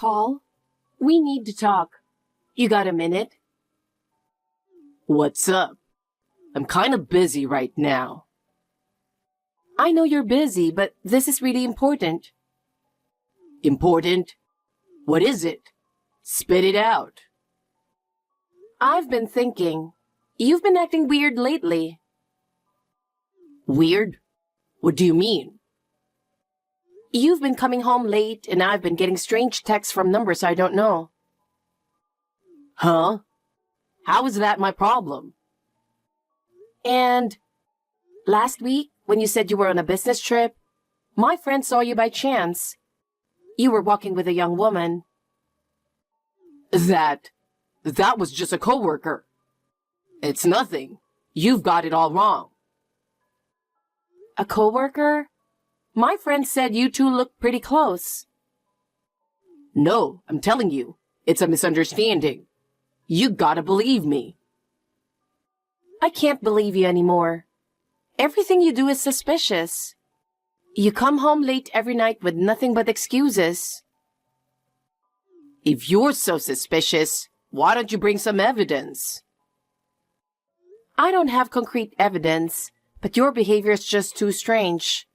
Paul, we need to talk. You got a minute? What's up? I'm kind of busy right now. I know you're busy, but this is really important. Important? What is it? Spit it out. I've been thinking. You've been acting weird lately. Weird? What do you mean? You've been coming home late, and I've been getting strange texts from numbers I don't know. Huh? How is that my problem? And last week, when you said you were on a business trip, my friend saw you by chance. You were walking with a young woman. That was just a coworker. It's nothing. You've got it all wrong. A coworker? My friend said you two looked pretty close. No, I'm telling you, it's a misunderstanding. You gotta believe me. I can't believe you anymore. Everything you do is suspicious. You come home late every night with nothing but excuses. If you're so suspicious, why don't you bring some evidence? I don't have concrete evidence, but your behavior is just too strange.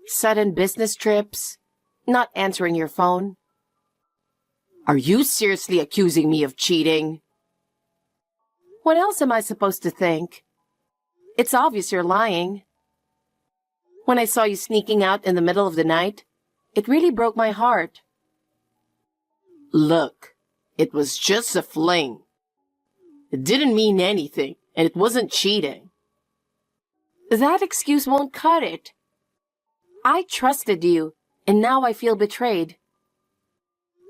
Sudden business trips, not answering your phone. Are you seriously accusing me of cheating? What else am I supposed to think? It's obvious you're lying. When I saw you sneaking out in the middle of the night, it really broke my heart. Look, it was just a fling. It didn't mean anything, and it wasn't cheating. That excuse won't cut it. I trusted you, and now I feel betrayed.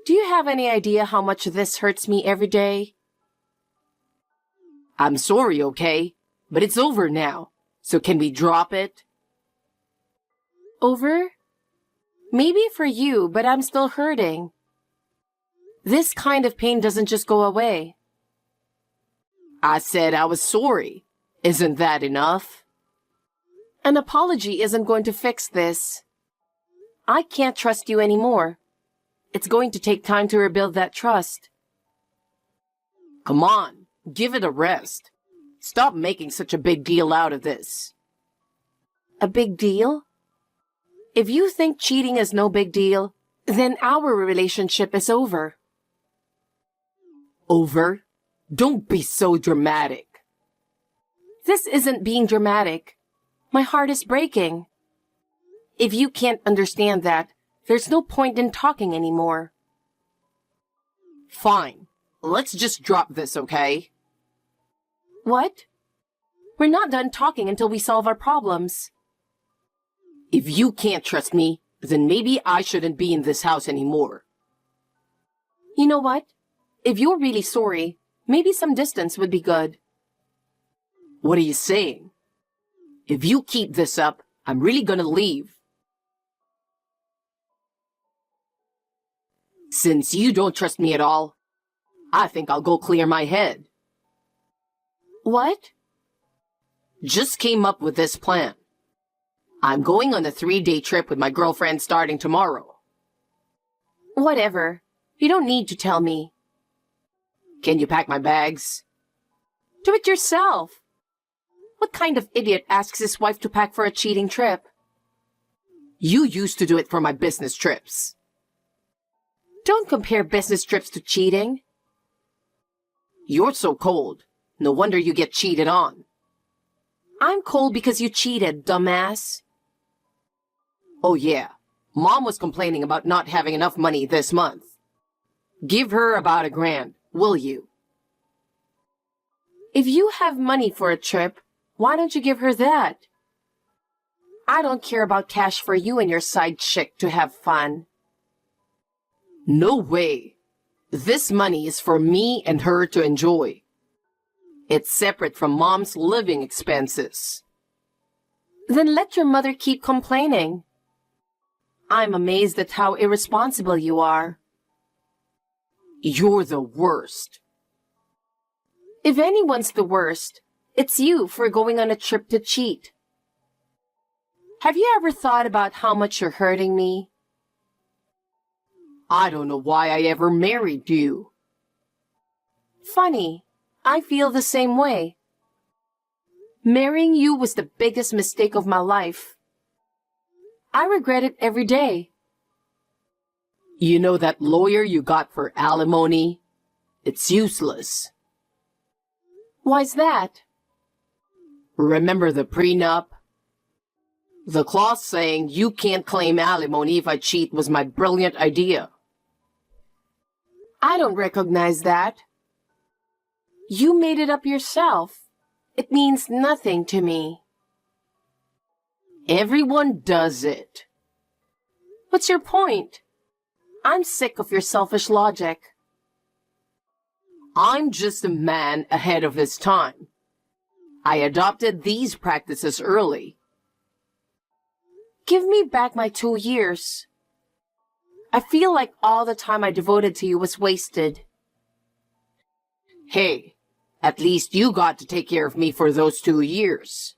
Do you have any idea how much this hurts me every day? I'm sorry, okay? But it's over now. So can we drop it? Over? Maybe for you, but I'm still hurting. This kind of pain doesn't just go away. I said I was sorry. Isn't that enough? An apology isn't going to fix this. I can't trust you anymore. It's going to take time to rebuild that trust. Come on, give it a rest. Stop making such a big deal out of this. A big deal? If you think cheating is no big deal, then our relationship is over. Over? Don't be so dramatic. This isn't being dramatic. My heart is breaking. If you can't understand that, there's no point in talking anymore. Fine. Let's just drop this, okay? What? We're not done talking until we solve our problems. If you can't trust me, then maybe I shouldn't be in this house anymore. You know what? If you're really sorry, maybe some distance would be good. What are you saying? If you keep this up, I'm really gonna leave. Since you don't trust me at all, I think I'll go clear my head. What? Just came up with this plan. I'm going on a 3-day trip with my girlfriend starting tomorrow. Whatever. You don't need to tell me. Can you pack my bags? Do it yourself. What kind of idiot asks his wife to pack for a cheating trip? You used to do it for my business trips. Don't compare business trips to cheating. You're so cold. No wonder you get cheated on. I'm cold because you cheated, dumbass. Oh yeah, Mom was complaining about not having enough money this month. Give her about $1,000, will you? If you have money for a trip, why don't you give her that? I don't care about cash for you and your side chick to have fun. No way. This money is for me and her to enjoy. It's separate from Mom's living expenses. Then let your mother keep complaining. I'm amazed at how irresponsible you are. You're the worst. If anyone's the worst, it's you for going on a trip to cheat. Have you ever thought about how much you're hurting me? I don't know why I ever married you. Funny, I feel the same way. Marrying you was the biggest mistake of my life. I regret it every day. You know that lawyer you got for alimony? It's useless. Why's that? Remember the prenup? The clause saying you can't claim alimony if I cheat was my brilliant idea. I don't recognize that. You made it up yourself. It means nothing to me. Everyone does it. What's your point? I'm sick of your selfish logic. I'm just a man ahead of his time. I adopted these practices early. Give me back my 2 years. I feel like all the time I devoted to you was wasted. Hey, at least you got to take care of me for those 2 years.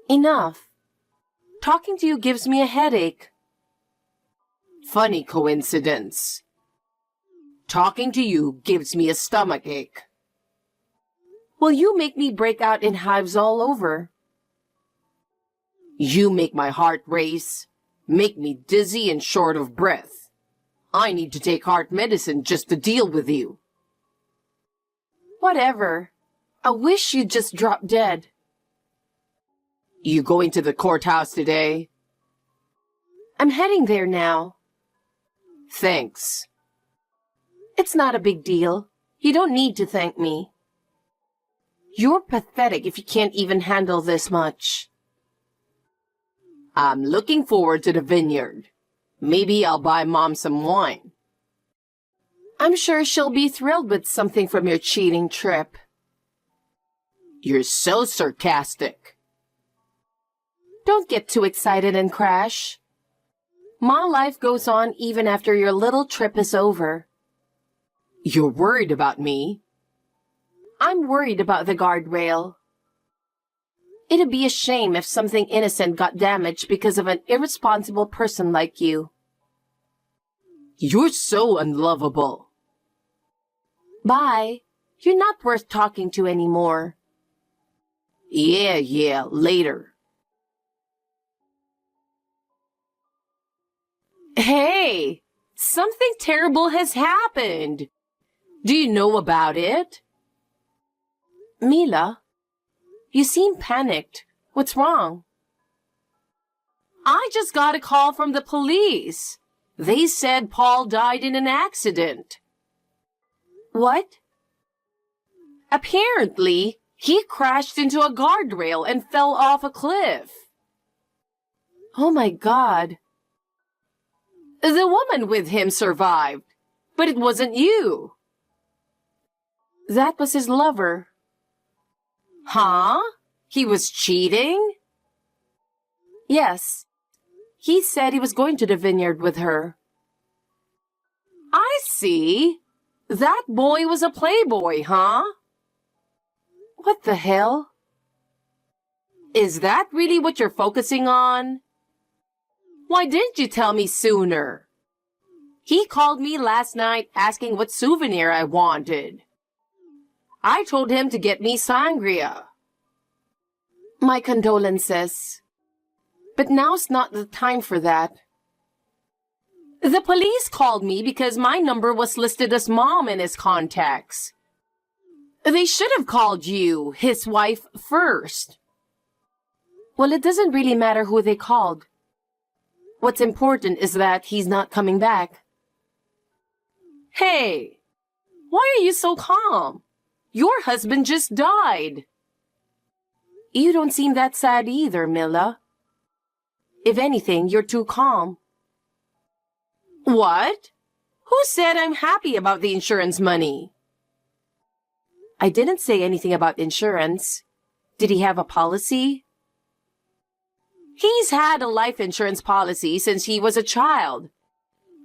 Enough. Talking to you gives me a headache. Funny coincidence. Talking to you gives me a stomachache. Will you make me break out in hives all over? You make my heart race, make me dizzy and short of breath. I need to take heart medicine just to deal with you. Whatever. I wish you'd just drop dead. You going to the courthouse today? I'm heading there now. Thanks. It's not a big deal. You don't need to thank me. You're pathetic if you can't even handle this much. I'm looking forward to the vineyard. Maybe I'll buy Mom some wine. I'm sure she'll be thrilled with something from your cheating trip. You're so sarcastic. Don't get too excited and crash. My life goes on even after your little trip is over. You're worried about me? I'm worried about the guardrail. It'd be a shame if something innocent got damaged because of an irresponsible person like you. You're so unlovable. Bye. You're not worth talking to anymore. Yeah, later. Hey! Something terrible has happened. Do you know about it? Mila, you seem panicked. What's wrong? I just got a call from the police. They said Paul died in an accident. What? Apparently, he crashed into a guardrail and fell off a cliff. Oh my God. The woman with him survived, but it wasn't you. That was his lover. Huh? He was cheating? Yes. He said he was going to the vineyard with her. I see. That boy was a playboy, huh? What the hell? Is that really what you're focusing on? Why didn't you tell me sooner? He called me last night asking what souvenir I wanted. I told him to get me sangria. My condolences. But now's not the time for that. The police called me because my number was listed as Mom in his contacts. They should have called you, his wife, first. Well, it doesn't really matter who they called. What's important is that he's not coming back. Hey, why are you so calm? Your husband just died. You don't seem that sad either, Mila. If anything, you're too calm. What? Who said I'm happy about the insurance money? I didn't say anything about insurance. Did he have a policy? He's had a life insurance policy since he was a child.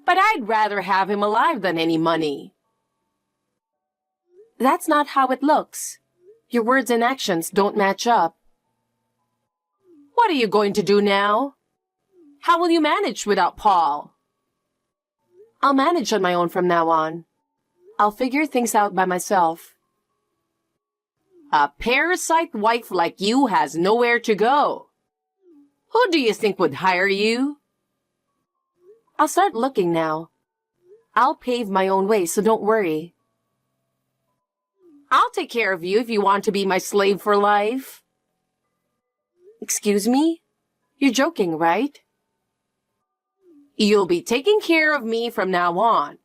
But I'd rather have him alive than any money. That's not how it looks. Your words and actions don't match up. What are you going to do now? How will you manage without Paul? I'll manage on my own from now on. I'll figure things out by myself. A parasite wife like you has nowhere to go. Who do you think would hire you? I'll start looking now. I'll pave my own way, so don't worry. I'll take care of you if you want to be my slave for life. Excuse me? You're joking, right? You'll be taking care of me from now on.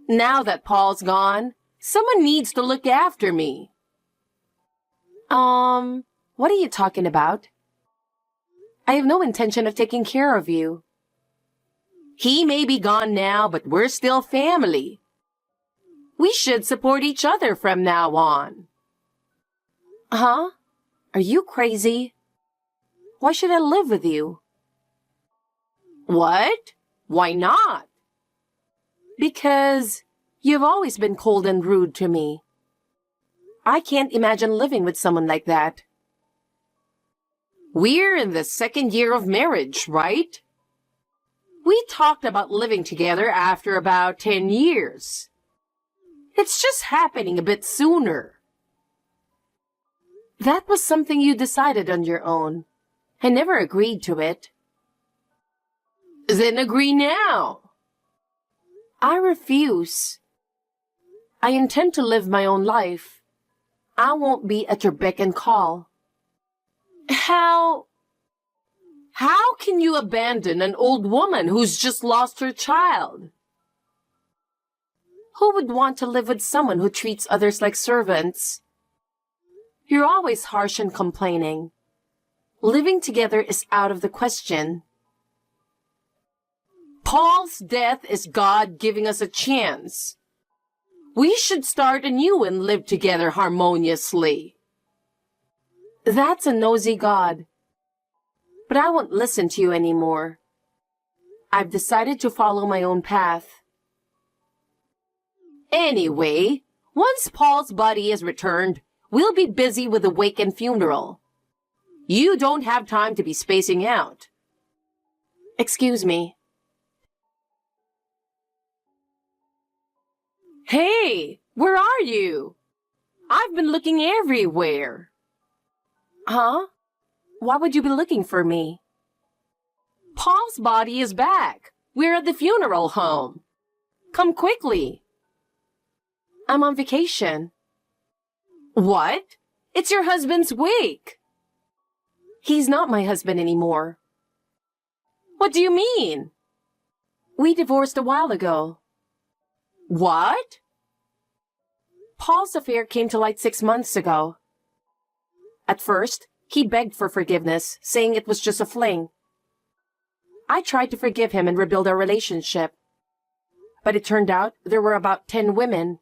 Now that Paul's gone, someone needs to look after me. What are you talking about? I have no intention of taking care of you. He may be gone now, but we're still family. We should support each other from now on. Huh? Are you crazy? Why should I live with you? What? Why not? Because you've always been cold and rude to me. I can't imagine living with someone like that. We're in the second year of marriage, right? We talked about living together after about 10 years. It's just happening a bit sooner. That was something you decided on your own. I never agreed to it. Then agree now. I refuse. I intend to live my own life. I won't be at your beck and call. How can you abandon an old woman who's just lost her child? Who would want to live with someone who treats others like servants? You're always harsh and complaining. Living together is out of the question. Paul's death is God giving us a chance. We should start anew and live together harmoniously. That's a nosy God. But I won't listen to you anymore. I've decided to follow my own path. Anyway, once Paul's body is returned, we'll be busy with the wake and funeral. You don't have time to be spacing out. Excuse me. Hey, where are you? I've been looking everywhere. Huh? Why would you be looking for me? Paul's body is back. We're at the funeral home. Come quickly. I'm on vacation. What? It's your husband's wake. He's not my husband anymore. What do you mean? We divorced a while ago. What? Paul's affair came to light 6 months ago. At first, he begged for forgiveness, saying it was just a fling. I tried to forgive him and rebuild our relationship. But it turned out there were about 10 women.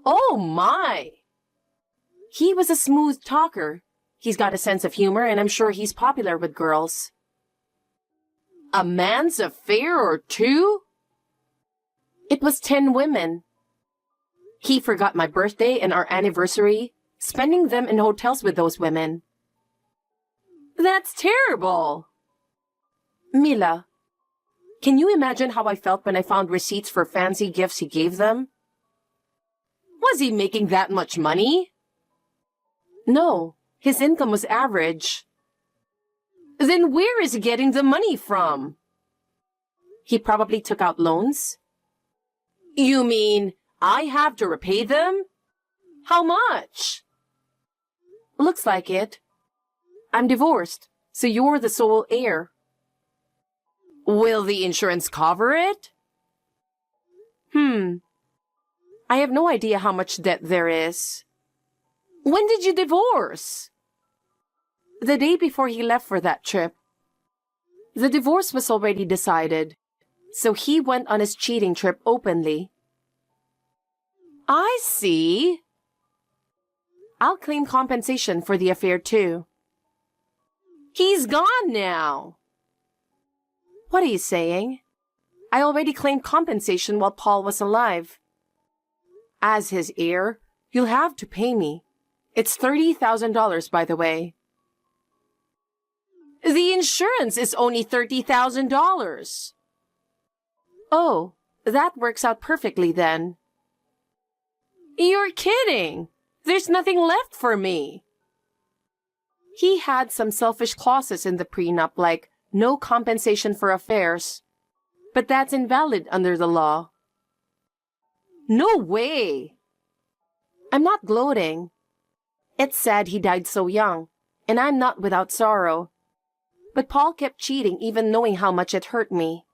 Oh my! He was a smooth talker. He's got a sense of humor, and I'm sure he's popular with girls. A man's affair or two? It was 10 women. He forgot my birthday and our anniversary, spending them in hotels with those women. That's terrible. Mila, can you imagine how I felt when I found receipts for fancy gifts he gave them? Was he making that much money? No, his income was average. Then where is he getting the money from? He probably took out loans. You mean I have to repay them? How much? Looks like it. I'm divorced, so you're the sole heir. Will the insurance cover it? I have no idea how much debt there is. When did you divorce? The day before he left for that trip. The divorce was already decided, so he went on his cheating trip openly. I see. I'll claim compensation for the affair too. He's gone now. What are you saying? I already claimed compensation while Paul was alive. As his heir, you'll have to pay me. It's $30,000, by the way. The insurance is only $30,000. Oh, that works out perfectly then. You're kidding! There's nothing left for me. He had some selfish clauses in the prenup like no compensation for affairs. But that's invalid under the law. No way! I'm not gloating. It's sad he died so young, and I'm not without sorrow. But Paul kept cheating even knowing how much it hurt me.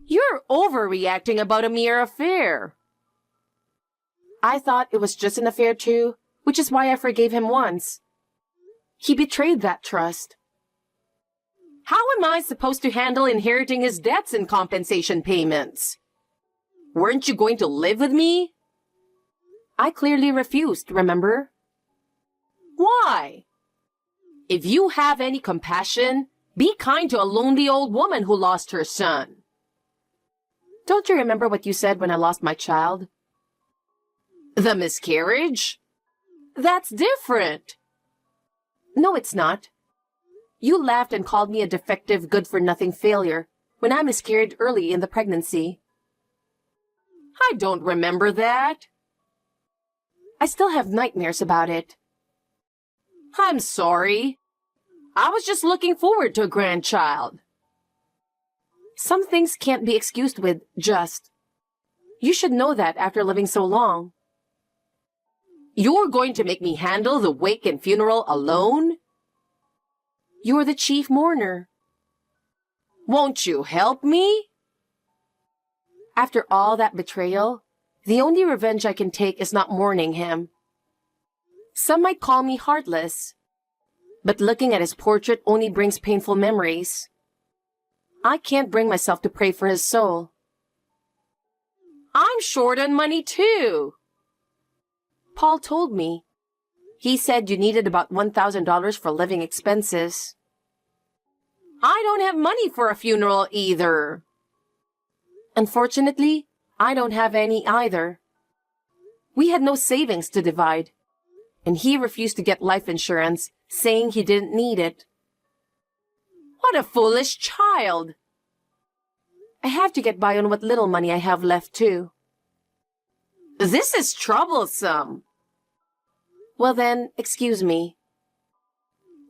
You're overreacting about a mere affair. I thought it was just an affair too, which is why I forgave him once. He betrayed that trust. How am I supposed to handle inheriting his debts and compensation payments? Weren't you going to live with me? I clearly refused, remember? Why? If you have any compassion, be kind to a lonely old woman who lost her son. Don't you remember what you said when I lost my child? The miscarriage? That's different. No, it's not. You laughed and called me a defective, good-for-nothing failure when I miscarried early in the pregnancy. I don't remember that. I still have nightmares about it. I'm sorry. I was just looking forward to a grandchild. Some things can't be excused with just. You should know that after living so long. You're going to make me handle the wake and funeral alone? You're the chief mourner. Won't you help me? After all that betrayal, the only revenge I can take is not mourning him. Some might call me heartless, but looking at his portrait only brings painful memories. I can't bring myself to pray for his soul. I'm short on money too. Paul told me. He said you needed about $1,000 for living expenses. I don't have money for a funeral either. Unfortunately, I don't have any either. We had no savings to divide, and he refused to get life insurance, saying he didn't need it. What a foolish child! I have to get by on what little money I have left too. This is troublesome. Well then, excuse me.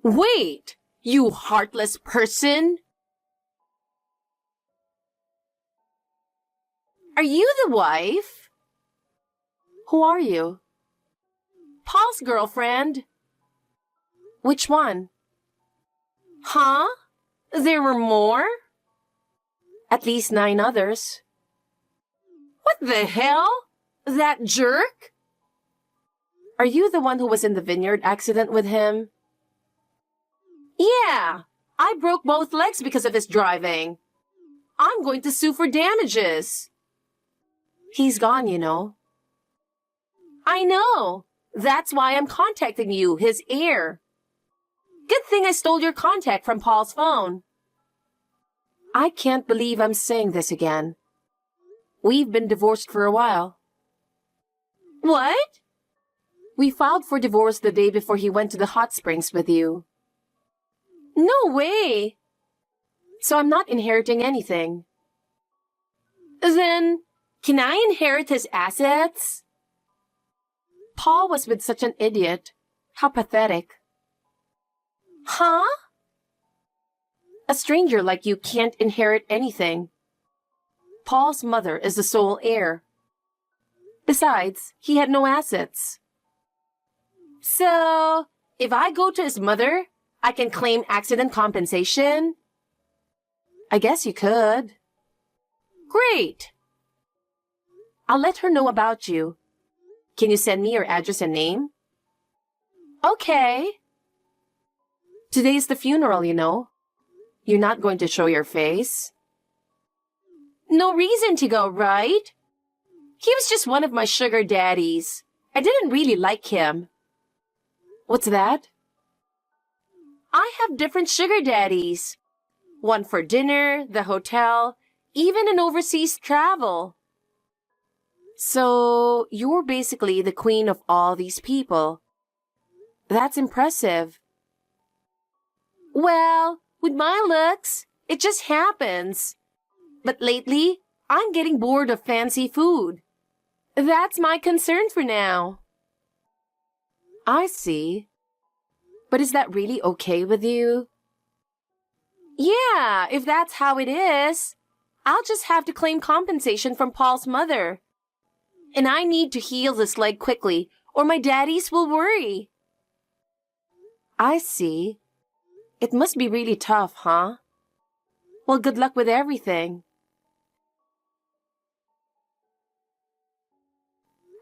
Wait, you heartless person! Are you the wife? Who are you? Paul's girlfriend. Which one? Huh? There were more? At least 9 others. What the hell? That jerk? Are you the one who was in the vineyard accident with him? Yeah, I broke both legs because of his driving. I'm going to sue for damages. He's gone, you know. I know. That's why I'm contacting you, his heir. Good thing I stole your contact from Paul's phone. I can't believe I'm saying this again. We've been divorced for a while. What? We filed for divorce the day before he went to the hot springs with you. No way. So I'm not inheriting anything. Then, can I inherit his assets? Paul was with such an idiot. How pathetic. Huh? A stranger like you can't inherit anything. Paul's mother is the sole heir. Besides, he had no assets. So, if I go to his mother, I can claim accident compensation? I guess you could. Great. I'll let her know about you. Can you send me your address and name? Okay. Today's the funeral, you know. You're not going to show your face. No reason to go, right? He was just one of my sugar daddies. I didn't really like him. What's that? I have different sugar daddies. One for dinner, the hotel, even an overseas travel. So, you're basically the queen of all these people. That's impressive. Well, with my looks, it just happens. But lately, I'm getting bored of fancy food. That's my concern for now. I see. But is that really okay with you? Yeah, if that's how it is, I'll just have to claim compensation from Paul's mother. And I need to heal this leg quickly, or my daddies will worry. I see. It must be really tough, huh? Well, good luck with everything.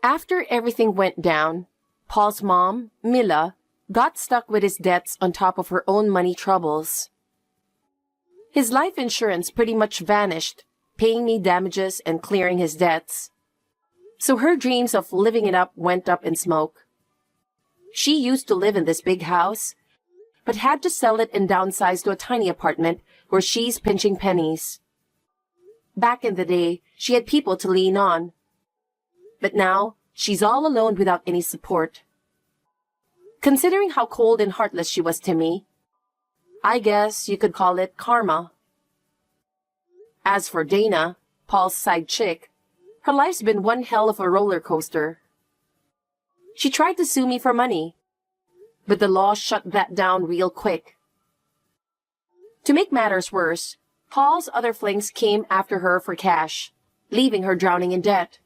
After everything went down, Paul's mom, Mila, got stuck with his debts on top of her own money troubles. His life insurance pretty much vanished, paying me damages and clearing his debts. So her dreams of living it up went up in smoke. She used to live in this big house, but had to sell it and downsize to a tiny apartment where she's pinching pennies. Back in the day, she had people to lean on. But now, she's all alone without any support. Considering how cold and heartless she was to me, I guess you could call it karma. As for Dana, Paul's side chick, her life's been one hell of a roller coaster. She tried to sue me for money, but the law shut that down real quick. To make matters worse, Paul's other flings came after her for cash, leaving her drowning in debt.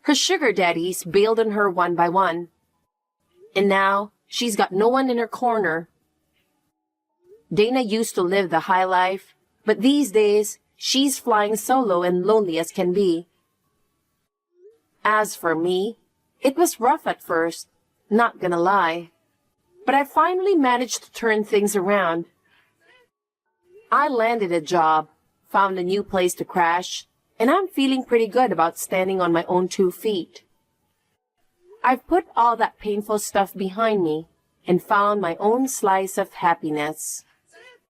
Her sugar daddies bailed on her one by one. And now, she's got no one in her corner. Dana used to live the high life, but these days, she's flying solo and lonely as can be. As for me, it was rough at first, not gonna lie. But I finally managed to turn things around. I landed a job, found a new place to crash, and I'm feeling pretty good about standing on my own 2 feet. I've put all that painful stuff behind me and found my own slice of happiness.